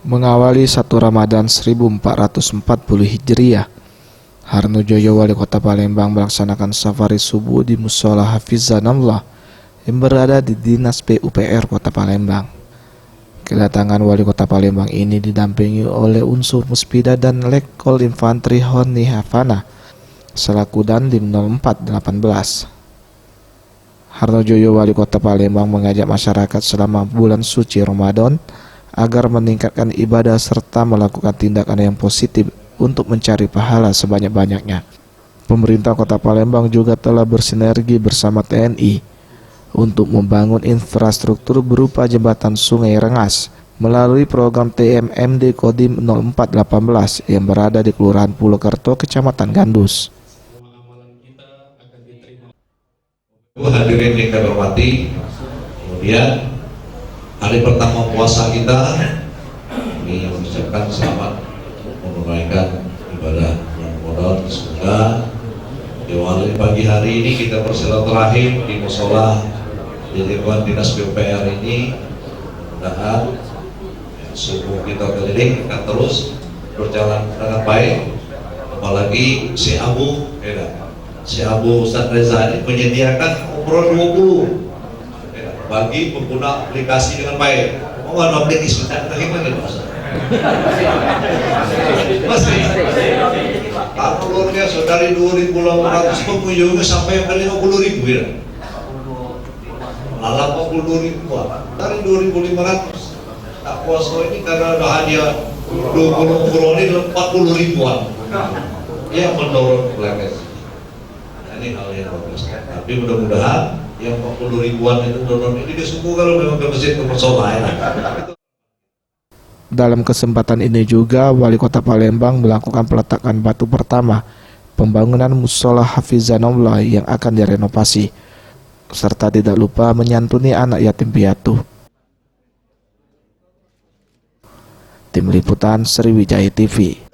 Mengawali 1 Ramadan 1440 Hijriah, Harnojoyo, Wali Kota Palembang, melaksanakan safari subuh di Mushola Hafizanallah yang berada di Dinas PUPR Kota Palembang. Kedatangan Wali Kota Palembang ini didampingi oleh unsur Muspida dan Letkol Infanteri Honi Havana selaku Dandim 0418. Harnojoyo, Wali Kota Palembang, mengajak masyarakat selama bulan suci Ramadan agar meningkatkan ibadah serta melakukan tindakan yang positif untuk mencari pahala sebanyak-banyaknya. Pemerintah Kota Palembang juga telah bersinergi bersama TNI untuk membangun infrastruktur berupa jembatan Sungai Rengas melalui program TMMD Kodim 0418 yang berada di Kelurahan Pulokerto, Kecamatan Gandus. Hadirin yang kami hormati, kemudian hari pertama puasa kita, kami mengucapkan selamat menunaikan ibadah Ramadan. Semoga di pagi hari ini kita bersilaturahim di mushola di lingkungan Dinas PUPR ini. Mudah-mudahan subuh kita keliling akan terus berjalan dengan baik. Apalagi si Abu Ustadz Reza ini menyediakan umroh 20 bagi pengguna aplikasi dengan baik. Oh, ada aplikasi bagaimana Mas? Masih. Kalau luar biasa dari 2.800 pengunjungnya sampai ke 50.000 ya. Malah 42.000 dari 2.500. Tak puasa ini karena ada hadiah 20 umroh ini 40.000-an. Yang mendorong aplikasi. Ini hal yang bagus, tapi mudah-mudahan yang 40.000-an itu donor ini disungguh kalau memang ke masjid ke mushola. Dalam kesempatan ini juga Wali Kota Palembang melakukan peletakan batu pertama pembangunan Mushola Hafizanallah yang akan direnovasi, serta tidak lupa menyantuni anak yatim piatu. Tim Liputan Sriwijaya TV.